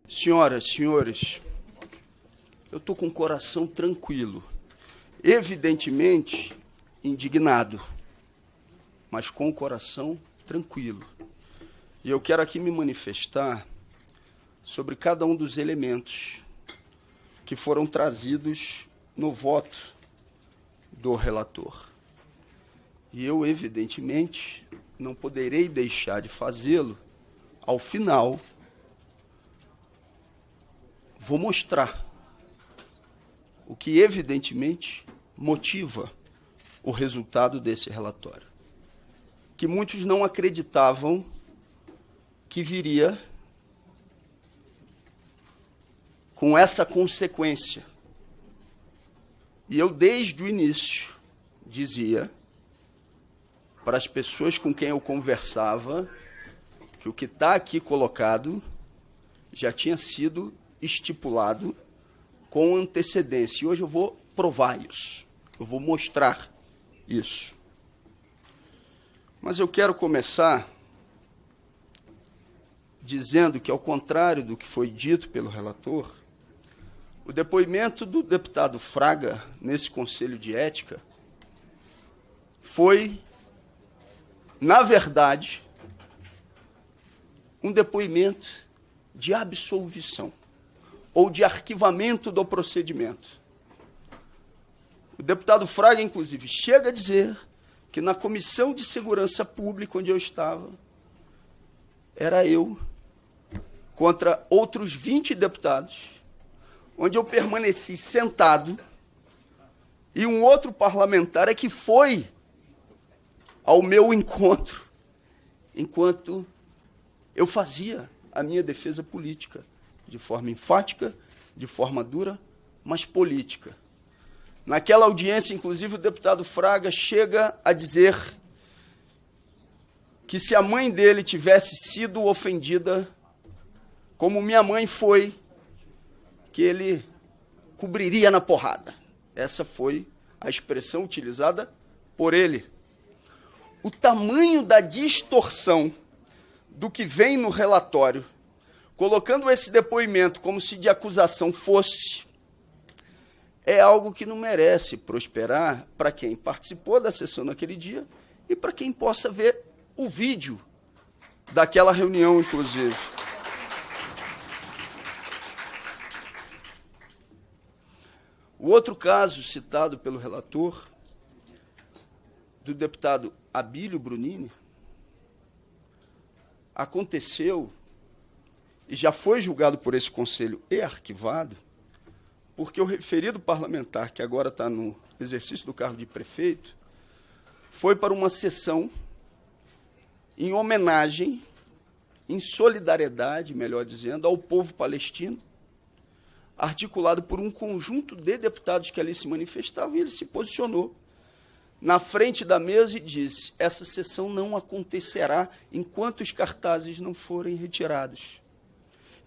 Senhoras, senhores, eu estou com o coração tranquilo, evidentemente indignado, mas com o coração tranquilo. E eu quero aqui me manifestar sobre cada um dos elementos que foram trazidos no voto do relator. E eu, evidentemente, não poderei deixar de fazê-lo. Ao final, vou mostrar o que, evidentemente, motiva o resultado desse relatório, que muitos não acreditavam que viria com essa consequência. E eu, desde o início, dizia para as pessoas com quem eu conversava que o que está aqui colocado já tinha sido estipulado com antecedência. E hoje eu vou provar isso, eu vou mostrar isso. Mas eu quero começar dizendo que, ao contrário do que foi dito pelo relator, o depoimento do deputado Fraga nesse Conselho de Ética foi, na verdade, um depoimento de absolvição ou de arquivamento do procedimento. O deputado Fraga, inclusive, chega a dizer que na Comissão de Segurança Pública, onde eu estava, era eu contra outros 20 deputados, onde eu permaneci sentado, e um outro parlamentar é que foi ao meu encontro, enquanto eu fazia a minha defesa política, de forma enfática, de forma dura, mas política. Naquela audiência, inclusive, o deputado Fraga chega a dizer que, se a mãe dele tivesse sido ofendida, como minha mãe foi, que ele cobriria na porrada. Essa foi a expressão utilizada por ele. O tamanho da distorção do que vem no relatório, colocando esse depoimento como se de acusação fosse, é algo que não merece prosperar para quem participou da sessão naquele dia e para quem possa ver o vídeo daquela reunião, inclusive. O outro caso citado pelo relator, do deputado Abílio Brunini, aconteceu e já foi julgado por esse conselho e arquivado, porque o referido parlamentar, que agora está no exercício do cargo de prefeito, foi para uma sessão em homenagem, em solidariedade, melhor dizendo, ao povo palestino, articulado por um conjunto de deputados que ali se manifestavam, e ele se posicionou na frente da mesa e disse: essa sessão não acontecerá enquanto os cartazes não forem retirados.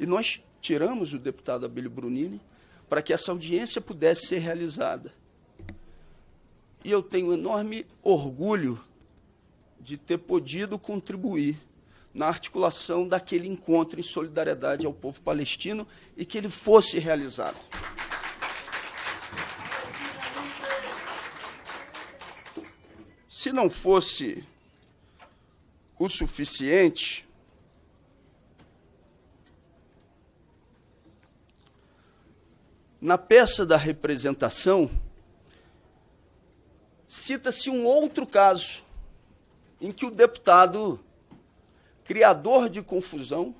E nós tiramos o deputado Abílio Brunini para que essa audiência pudesse ser realizada. E eu tenho enorme orgulho de ter podido contribuir na articulação daquele encontro em solidariedade ao povo palestino e que ele fosse realizado. Se não fosse o suficiente, na peça da representação, cita-se um outro caso em que o deputado, criador de confusão,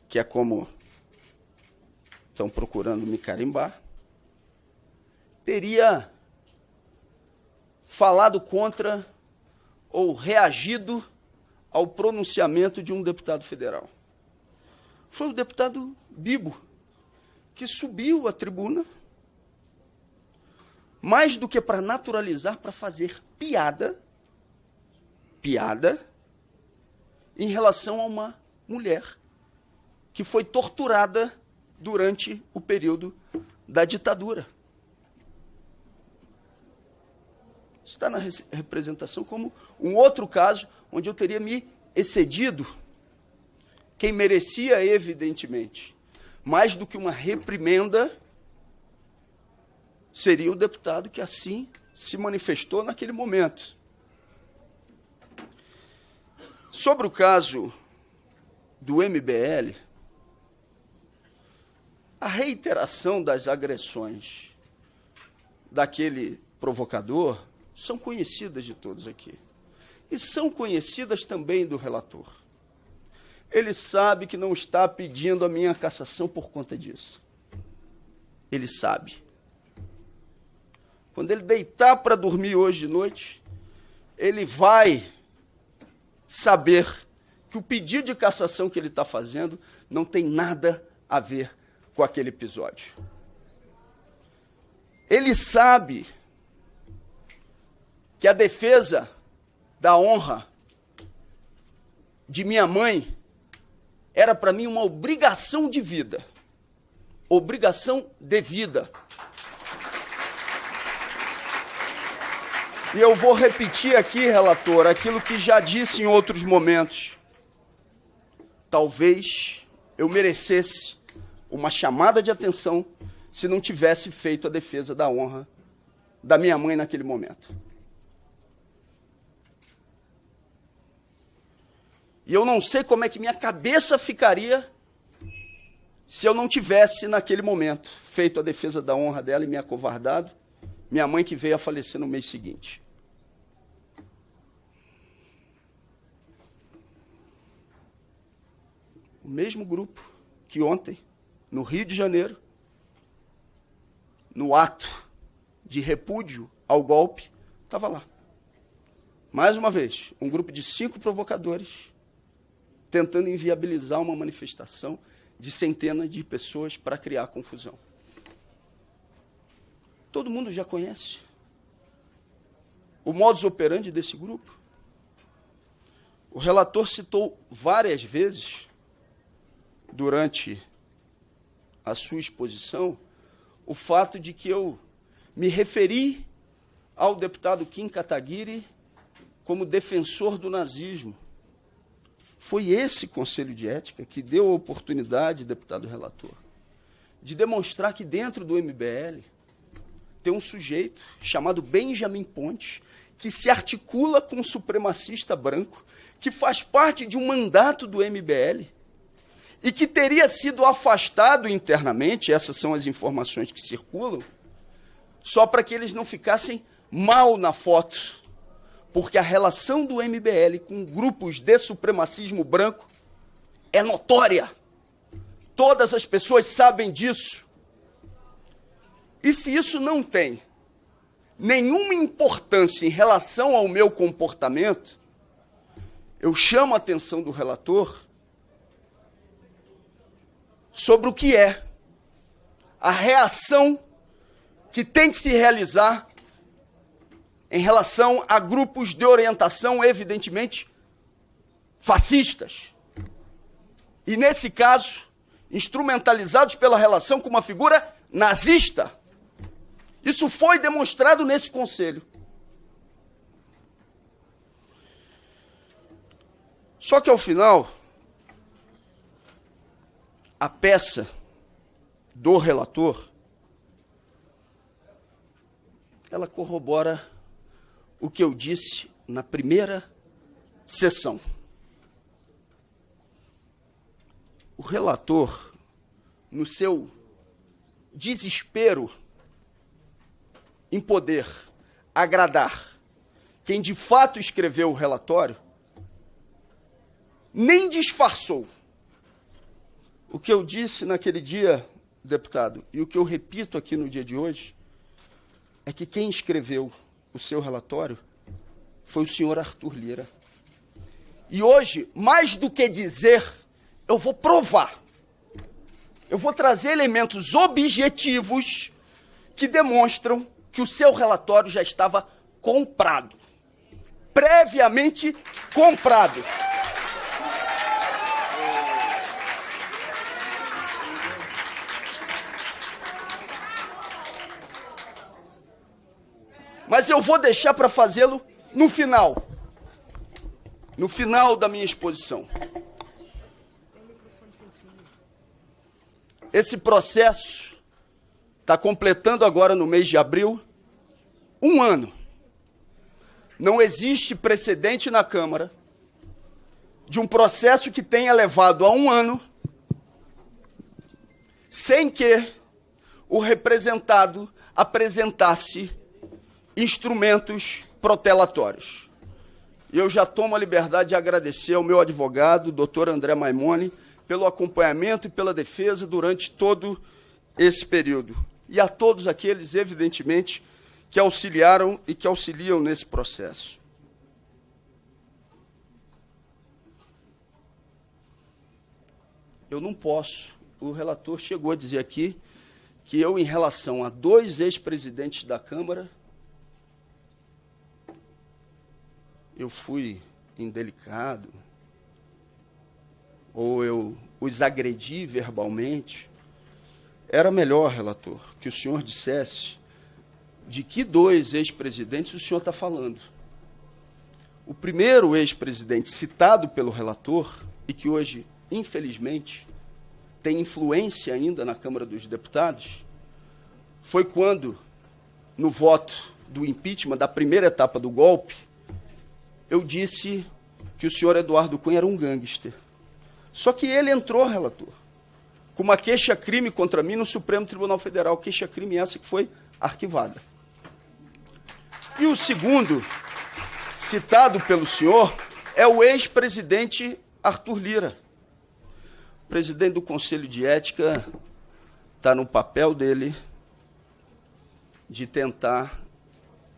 que é como estão procurando me carimbar, teria falado contra ou reagido ao pronunciamento de um deputado federal. Foi o deputado Bibo, que subiu à tribuna, mais do que para naturalizar, para fazer piada em relação a uma mulher que foi torturada durante o período da ditadura. Está na representação como um outro caso onde eu teria me excedido quem merecia, evidentemente, mais do que uma reprimenda, seria o deputado que assim se manifestou naquele momento. Sobre o caso do MBL, a reiteração das agressões daquele provocador são conhecidas de todos aqui. E são conhecidas também do relator. Ele sabe que não está pedindo a minha cassação por conta disso. Ele sabe. Quando ele deitar para dormir hoje de noite, ele vai saber que o pedido de cassação que ele está fazendo não tem nada a ver com aquele episódio. Ele sabe que a defesa da honra de minha mãe era para mim uma obrigação de vida, obrigação de vida. E eu vou repetir aqui, relator, aquilo que já disse em outros momentos. Talvez eu merecesse uma chamada de atenção se não tivesse feito a defesa da honra da minha mãe naquele momento. E eu não sei como é que minha cabeça ficaria se eu não tivesse, naquele momento, feito a defesa da honra dela e me acovardado, minha mãe que veio a falecer no mês seguinte. O mesmo grupo que ontem, no Rio de Janeiro, no ato de repúdio ao golpe, estava lá. Mais uma vez, um grupo de 5 provocadores tentando inviabilizar uma manifestação de centenas de pessoas para criar confusão. Todo mundo já conhece o modus operandi desse grupo. O relator citou várias vezes, durante a sua exposição, o fato de que eu me referi ao deputado Kim Kataguiri como defensor do nazismo. Foi esse Conselho de Ética que deu a oportunidade, deputado relator, de demonstrar que dentro do MBL tem um sujeito chamado Benjamin Pontes, que se articula com um supremacista branco, que faz parte de um mandato do MBL e que teria sido afastado internamente, essas são as informações que circulam, só para que eles não ficassem mal na foto, porque a relação do MBL com grupos de supremacismo branco é notória. Todas as pessoas sabem disso. E se isso não tem nenhuma importância em relação ao meu comportamento, eu chamo a atenção do relator sobre o que é a reação que tem que se realizar em relação a grupos de orientação, evidentemente, fascistas. E, nesse caso, instrumentalizados pela relação com uma figura nazista. Isso foi demonstrado nesse conselho. Só que, ao final, a peça do relator, ela corrobora o que eu disse na primeira sessão. O relator, no seu desespero em poder agradar quem de fato escreveu o relatório, nem disfarçou. O que eu disse naquele dia, deputado, e o que eu repito aqui no dia de hoje, é que quem escreveu o seu relatório foi o senhor Arthur Lira. E hoje, mais do que dizer, eu vou provar. Eu vou trazer elementos objetivos que demonstram que o seu relatório já estava comprado. Previamente comprado. Mas eu vou deixar para fazê-lo no final da minha exposição. Esse processo está completando agora, no mês de abril, 1 ano. Não existe precedente na Câmara de um processo que tenha levado a 1 ano sem que o representado apresentasse instrumentos protelatórios. E eu já tomo a liberdade de agradecer ao meu advogado, doutor André Maimone, pelo acompanhamento e pela defesa durante todo esse período. E a todos aqueles, evidentemente, que auxiliaram e que auxiliam nesse processo. Eu não posso. O relator chegou a dizer aqui que eu, em relação a 2 ex-presidentes da Câmara, eu fui indelicado, ou eu os agredi verbalmente. Era melhor, relator, que o senhor dissesse de que 2 ex-presidentes o senhor está falando. O primeiro ex-presidente citado pelo relator, e que hoje, infelizmente, tem influência ainda na Câmara dos Deputados, foi quando, no voto do impeachment, da primeira etapa do golpe, eu disse que o senhor Eduardo Cunha era um gangster. Só que ele entrou, relator, com uma queixa-crime contra mim no Supremo Tribunal Federal, queixa-crime essa que foi arquivada. E o segundo, citado pelo senhor, é o ex-presidente Arthur Lira. O presidente do Conselho de Ética está no papel dele de tentar,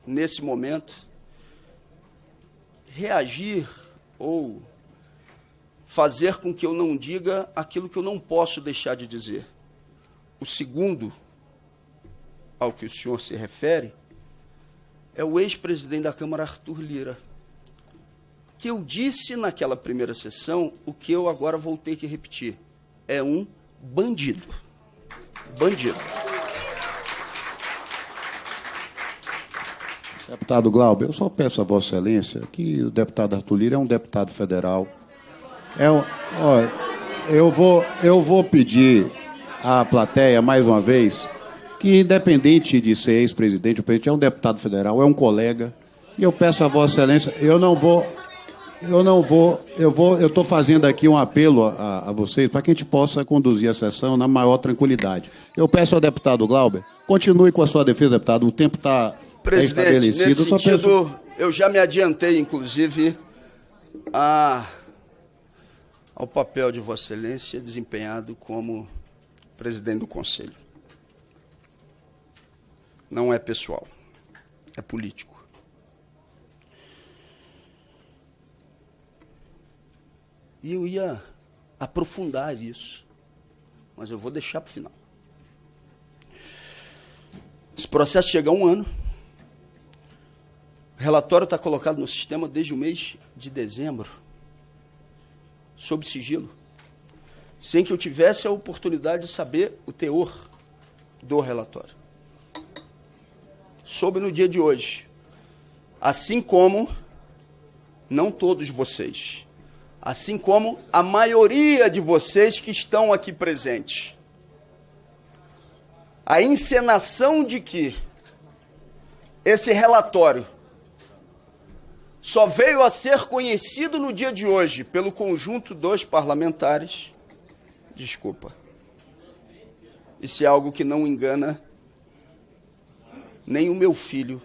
nesse momento, reagir ou fazer com que eu não diga aquilo que eu não posso deixar de dizer. O segundo, ao que o senhor se refere, é o ex-presidente da Câmara, Arthur Lira, que eu disse naquela primeira sessão o que eu agora vou ter que repetir. É um bandido. Bandido. Deputado Glauber, eu só peço a Vossa Excelência que o deputado Arthur Lira é um deputado federal. Eu vou pedir à plateia, mais uma vez, que, independente de ser ex-presidente, o presidente é um deputado federal, é um colega, e eu peço a Vossa Excelência, eu estou fazendo aqui um apelo a vocês para que a gente possa conduzir a sessão na maior tranquilidade. Eu peço ao deputado Glauber, continue com a sua defesa, deputado, o tempo está estabelecido. Nesse sentido, eu já me adiantei, inclusive, ao papel de Vossa Excelência desempenhado como presidente do Conselho. Não é pessoal, é político. E eu ia aprofundar isso, mas eu vou deixar para o final. Esse processo chega a 1 ano. O relatório está colocado no sistema desde o mês de dezembro, sob sigilo, sem que eu tivesse a oportunidade de saber o teor do relatório. Soube no dia de hoje, assim como, não todos vocês, assim como a maioria de vocês que estão aqui presentes, a encenação de que esse relatório só veio a ser conhecido no dia de hoje pelo conjunto dos parlamentares, desculpa, isso é algo que não engana nem o meu filho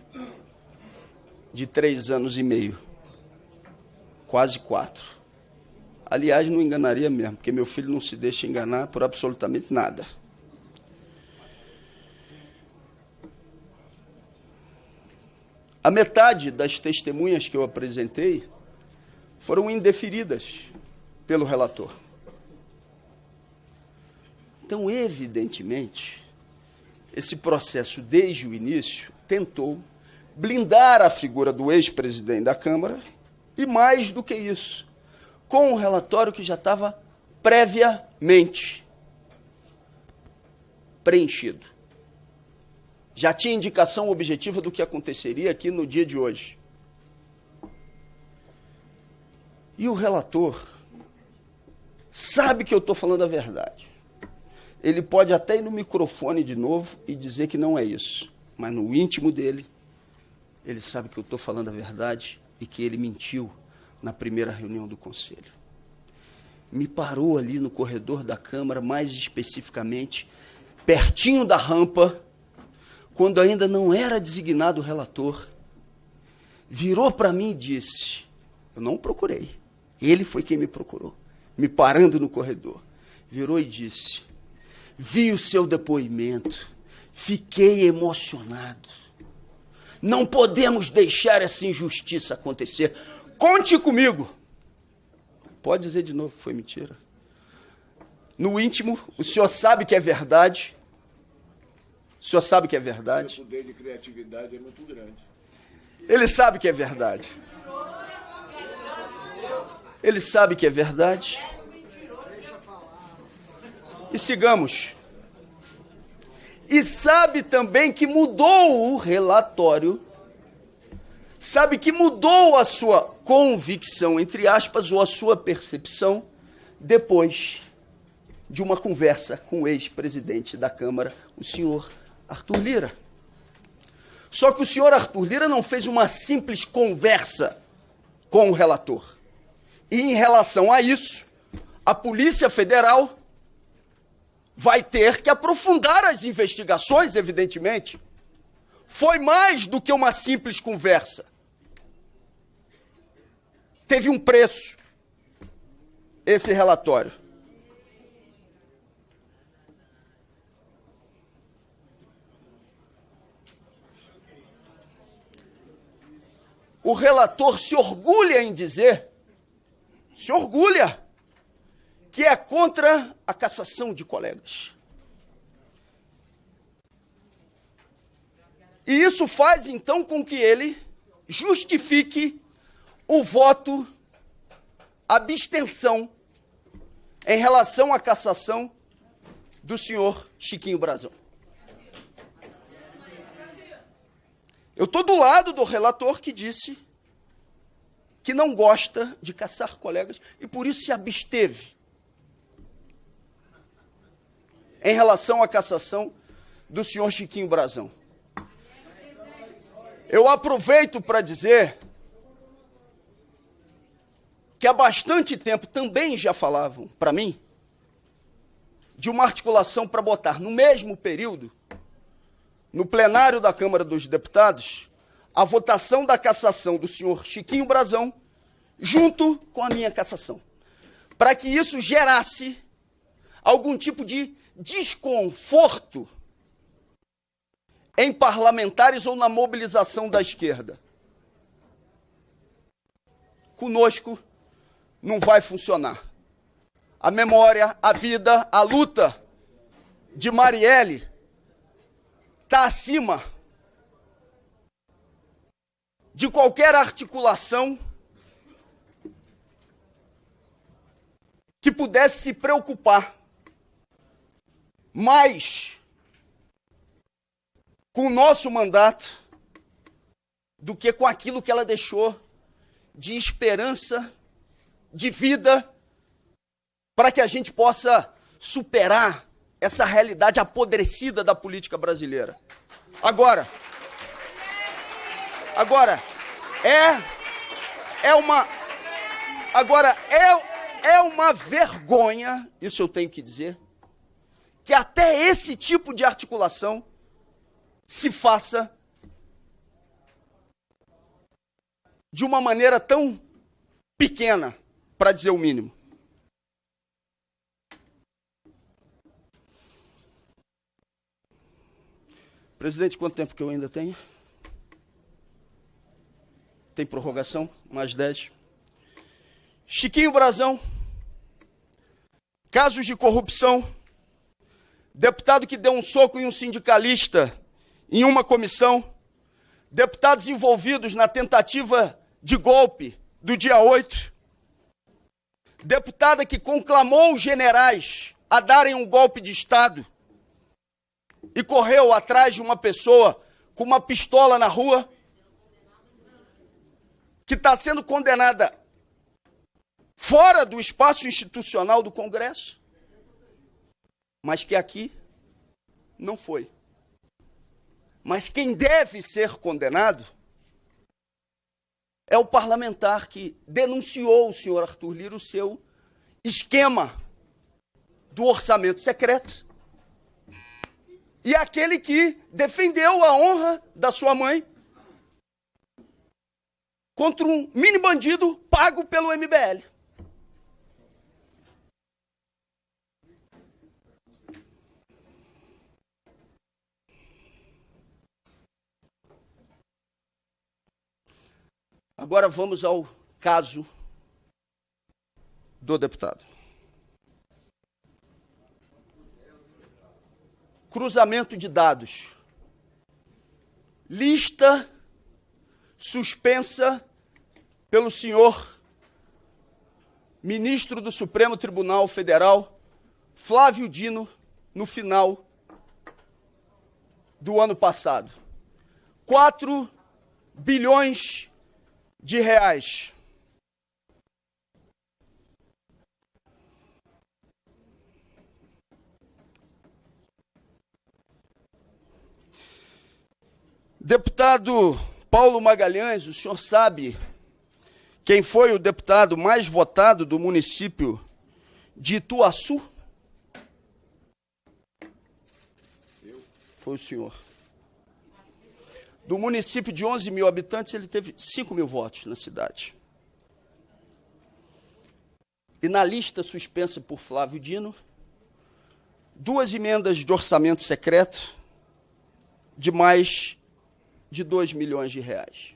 de 3 anos e meio, quase 4. Aliás, não enganaria mesmo, porque meu filho não se deixa enganar por absolutamente nada. A metade das testemunhas que eu apresentei foram indeferidas pelo relator. Então, evidentemente, esse processo, desde o início, tentou blindar a figura do ex-presidente da Câmara e, mais do que isso, com um relatório que já estava previamente preenchido. Já tinha indicação objetiva do que aconteceria aqui no dia de hoje. E o relator sabe que eu estou falando a verdade. ele pode até ir no microfone de novo e dizer que não é isso. Mas no íntimo dele, ele sabe que eu estou falando a verdade e que ele mentiu na primeira reunião do Conselho. Me parou ali no corredor da Câmara, mais especificamente, pertinho da rampa, quando ainda não era designado o relator, virou para mim e disse, eu não procurei, ele foi quem me procurou, me parando no corredor, virou e disse, vi o seu depoimento, fiquei emocionado, não podemos deixar essa injustiça acontecer, conte comigo. Pode dizer de novo que foi mentira. No íntimo, o senhor sabe que é verdade. O senhor sabe que é verdade. O poder de criatividade é muito grande. Ele sabe que é verdade. Ele sabe que é verdade. E sigamos. E sabe também que mudou o relatório. Sabe que mudou a sua convicção, entre aspas, ou a sua percepção, depois de uma conversa com o ex-presidente da Câmara, o senhor Arthur Lira. Só que o senhor Arthur Lira não fez uma simples conversa com o relator. E em relação a isso, a Polícia Federal vai ter que aprofundar as investigações, evidentemente. Foi mais do que uma simples conversa. Teve um preço, esse relatório. O relator se orgulha em dizer, se orgulha, que é contra a cassação de colegas. E isso faz, então, com que ele justifique o voto abstenção em relação à cassação do senhor Chiquinho Brazão. Eu estou do lado do relator que disse que não gosta de caçar colegas e por isso se absteve em relação à cassação do senhor Chiquinho Brazão. Eu aproveito para dizer que há bastante tempo também já falavam para mim de uma articulação para botar no mesmo período, no plenário da Câmara dos Deputados, a votação da cassação do senhor Chiquinho Brazão junto com a minha cassação, para que isso gerasse algum tipo de desconforto em parlamentares ou na mobilização da esquerda. Conosco não vai funcionar. A memória, a vida, a luta de Marielle está acima de qualquer articulação que pudesse se preocupar mais com o nosso mandato do que com aquilo que ela deixou de esperança, de vida, para que a gente possa superar essa realidade apodrecida da política brasileira. Agora é uma vergonha, isso eu tenho que dizer, que até esse tipo de articulação se faça de uma maneira tão pequena, para dizer o mínimo. Presidente, quanto tempo que eu ainda tenho? Tem prorrogação? Mais 10. Chiquinho Brazão, casos de corrupção, deputado que deu um soco em um sindicalista em uma comissão, deputados envolvidos na tentativa de golpe do dia 8, deputada que conclamou os generais a darem um golpe de Estado e correu atrás de uma pessoa com uma pistola na rua, que está sendo condenada fora do espaço institucional do Congresso. mas que aqui não foi. Mas quem deve ser condenado é o parlamentar que denunciou o senhor Arthur Lira o seu esquema do orçamento secreto e aquele que defendeu a honra da sua mãe contra um mini bandido pago pelo MBL. Agora vamos ao caso do deputado. Cruzamento de dados. Lista suspensa pelo senhor ministro do Supremo Tribunal Federal, Flávio Dino, no final do ano passado. 4 bilhões de reais. Deputado Paulo Magalhães, o senhor sabe quem foi o deputado mais votado do município de Ituaçu? Foi o senhor. Do município de 11 mil habitantes, ele teve 5 mil votos na cidade. E na lista suspensa por Flávio Dino, 2 emendas de orçamento secreto de mais de 2 milhões de reais.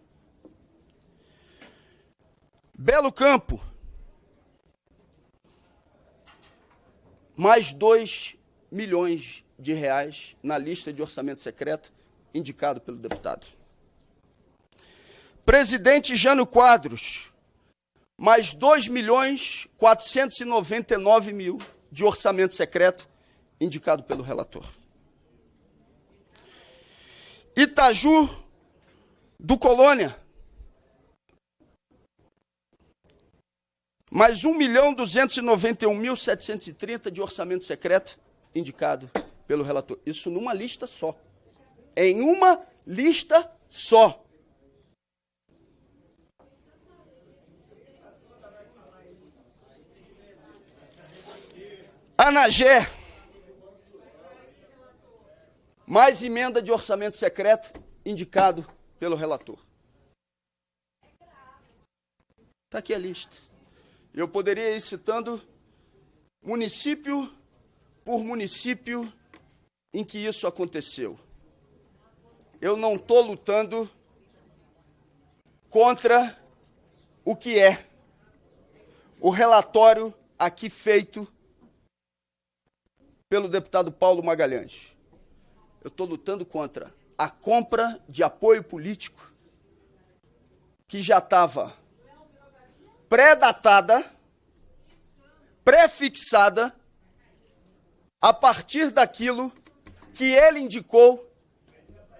Belo Campo, mais 2 milhões de reais na lista de orçamento secreto indicado pelo deputado. Presidente Jânio Quadros, mais 2.499.000 de orçamento secreto indicado pelo relator. Itaju do Colônia, mais 1.291.730 de orçamento secreto indicado pelo relator. Isso numa lista só. Em uma lista só. Anagé, mais emenda de orçamento secreto indicado pelo relator. Está aqui a lista. Eu poderia ir citando município por município em que isso aconteceu. Eu não estou lutando contra o que é o relatório aqui feito pelo deputado Paulo Magalhães. Eu estou lutando contra a compra de apoio político que já estava pré-datada, pré-fixada, a partir daquilo que ele indicou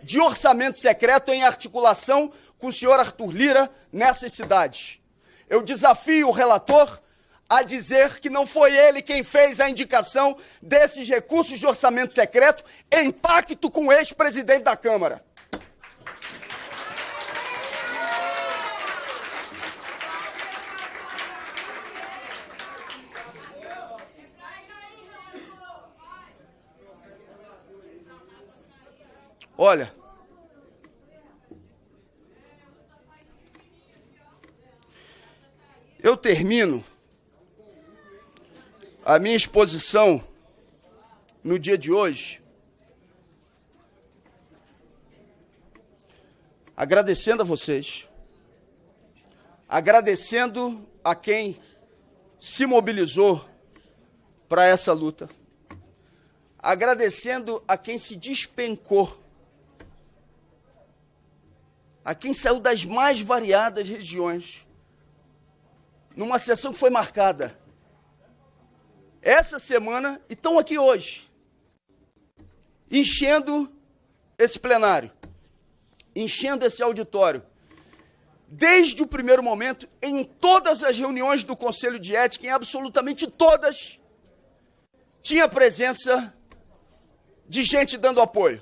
de orçamento secreto em articulação com o senhor Arthur Lira nessas cidades. Eu desafio o relator a dizer que não foi ele quem fez a indicação desses recursos de orçamento secreto em pacto com o ex-presidente da Câmara. Olha, eu termino a minha exposição no dia de hoje agradecendo a vocês, agradecendo a quem se mobilizou para essa luta, agradecendo a quem se despencou, a quem saiu das mais variadas regiões, numa sessão que foi marcada essa semana e estão aqui hoje, enchendo esse plenário, enchendo esse auditório. Desde o primeiro momento, em todas as reuniões do Conselho de Ética, em absolutamente todas, tinha a presença de gente dando apoio,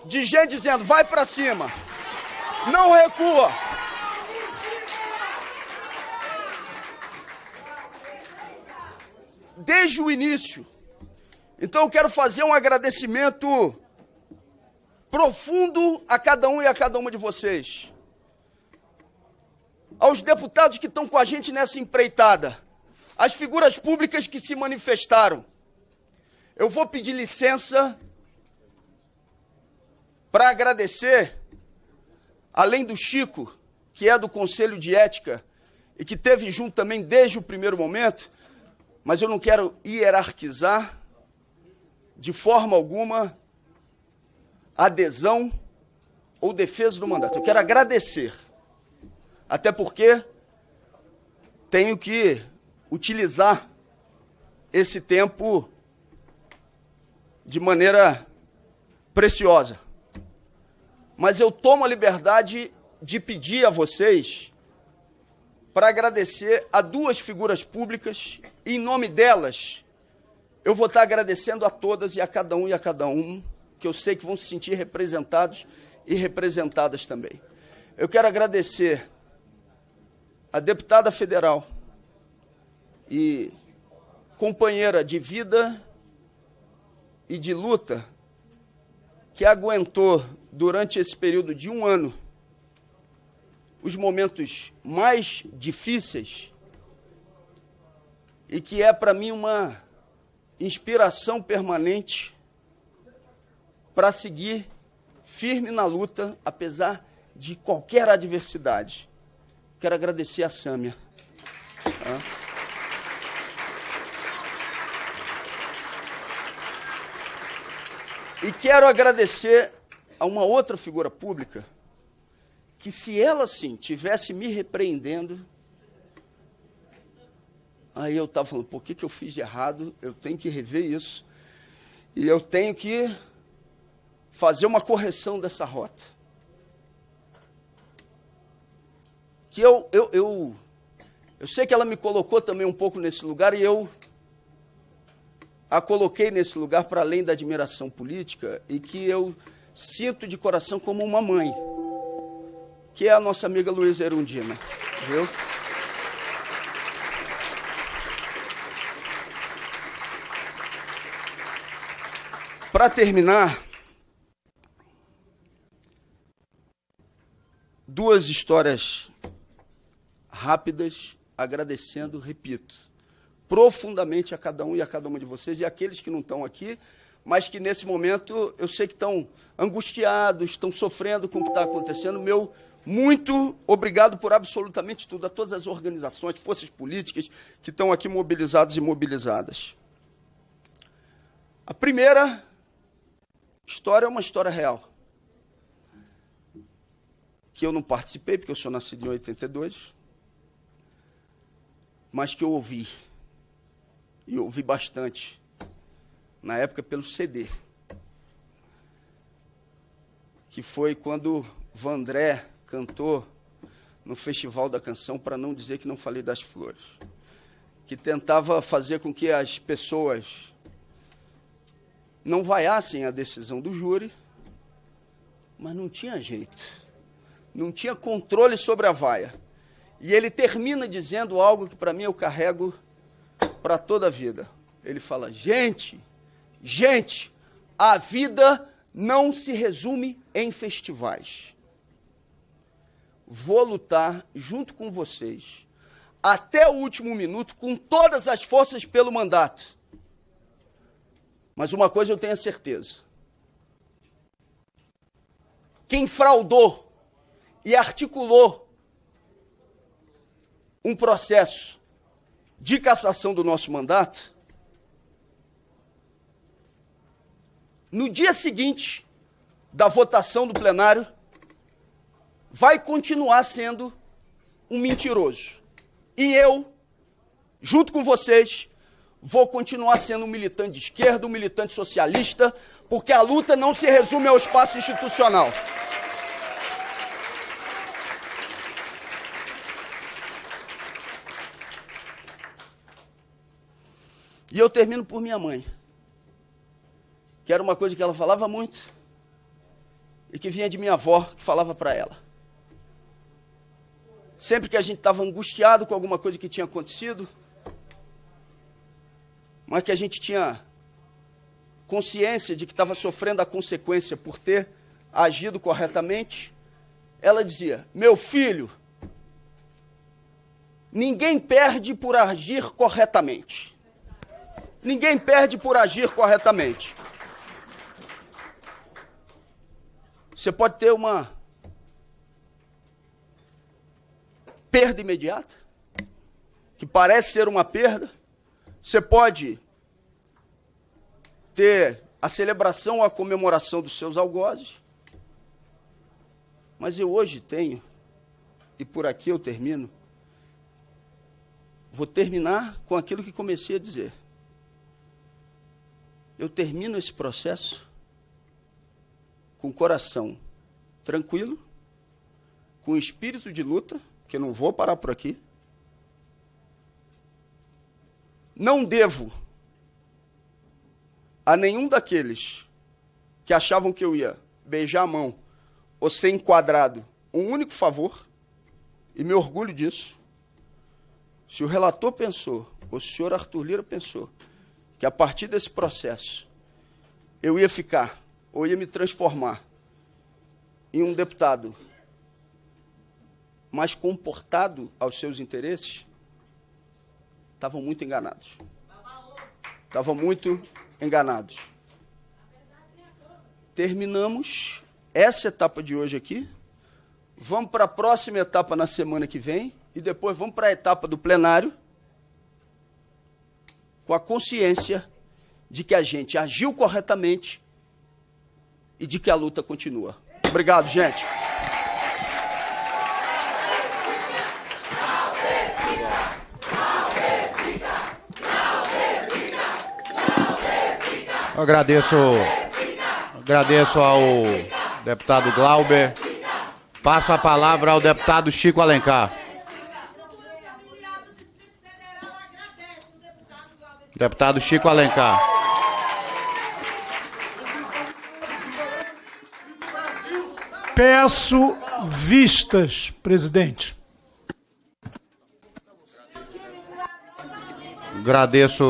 de gente dizendo, vai para cima, não recua. Desde o início. Então eu quero fazer um agradecimento profundo a cada um e a cada uma de vocês. Aos deputados que estão com a gente nessa empreitada, às figuras públicas que se manifestaram. Eu vou pedir licença para agradecer, além do Chico, que é do Conselho de Ética e que esteve junto também desde o primeiro momento, mas eu não quero hierarquizar de forma alguma adesão ou defesa do mandato. Eu quero agradecer, até porque tenho que utilizar esse tempo de maneira preciosa. Mas eu tomo a liberdade de pedir a vocês para agradecer a duas figuras públicas, e em nome delas, eu vou estar agradecendo a todas e a cada um, que eu sei que vão se sentir representados e representadas também. Eu quero agradecer a deputada federal e companheira de vida e de luta, que aguentou durante esse período de 1 ano os momentos mais difíceis e que é para mim uma inspiração permanente para seguir firme na luta, apesar de qualquer adversidade. Quero agradecer a Sâmia. E quero agradecer a uma outra figura pública que, se ela, sim, tivesse me repreendendo, aí eu estava falando, por que eu fiz de errado? Eu tenho que rever isso. E eu tenho que fazer uma correção dessa rota. Que eu sei que ela me colocou também um pouco nesse lugar, e eu a coloquei nesse lugar para além da admiração política, e que eu sinto de coração como uma mãe, que é a nossa amiga Luísa Erundina, viu? Para terminar, duas histórias rápidas, agradecendo, repito, profundamente a cada um e a cada uma de vocês, e aqueles que não estão aqui, mas que nesse momento eu sei que estão angustiados, estão sofrendo com o que está acontecendo. Meu muito obrigado por absolutamente tudo, a todas as organizações, forças políticas que estão aqui mobilizados e mobilizadas. A primeira história é uma história real, que eu não participei, porque eu sou nascido em 82, mas que eu ouvi, e ouvi bastante, na época pelo CD, que foi quando Vandré cantou no Festival da Canção, para não dizer que não falei das flores, que tentava fazer com que as pessoas não vaiassem a decisão do júri, mas não tinha jeito, não tinha controle sobre a vaia. E ele termina dizendo algo que para mim eu carrego para toda a vida. Ele fala, gente, a vida não se resume em festivais. Vou lutar junto com vocês, até o último minuto, com todas as forças pelo mandato. Mas uma coisa eu tenho a certeza. Quem fraudou e articulou um processo de cassação do nosso mandato, no dia seguinte da votação do plenário, vai continuar sendo um mentiroso. E eu, junto com vocês, vou continuar sendo um militante de esquerda, um militante socialista, porque a luta não se resume ao espaço institucional. E eu termino por minha mãe, que era uma coisa que ela falava muito e que vinha de minha avó, que falava para ela. Sempre que a gente estava angustiado com alguma coisa que tinha acontecido, mas que a gente tinha consciência de que estava sofrendo a consequência por ter agido corretamente, ela dizia: meu filho, ninguém perde por agir corretamente. Ninguém perde por agir corretamente. Você pode ter uma perda imediata, que parece ser uma perda. Você pode ter a celebração ou a comemoração dos seus algozes. Mas eu hoje tenho, e por aqui eu termino, vou terminar com aquilo que comecei a dizer. Eu termino esse processo com o coração tranquilo, com espírito de luta, que eu não vou parar por aqui. Não devo a nenhum daqueles que achavam que eu ia beijar a mão ou ser enquadrado um único favor, e me orgulho disso. Se o relator pensou, ou se o senhor Arthur Lira pensou, que a partir desse processo eu ia ficar, ou ia me transformar em um deputado mais comportado aos seus interesses, estavam muito enganados. Estavam muito enganados. Terminamos essa etapa de hoje aqui, vamos para a próxima etapa na semana que vem, e depois vamos para a etapa do plenário, com a consciência de que a gente agiu corretamente e de que a luta continua. Obrigado, gente. Eu agradeço ao deputado Glauber. Passo a palavra ao deputado Chico Alencar. Deputado Chico Alencar. Peço vistas, presidente. Agradeço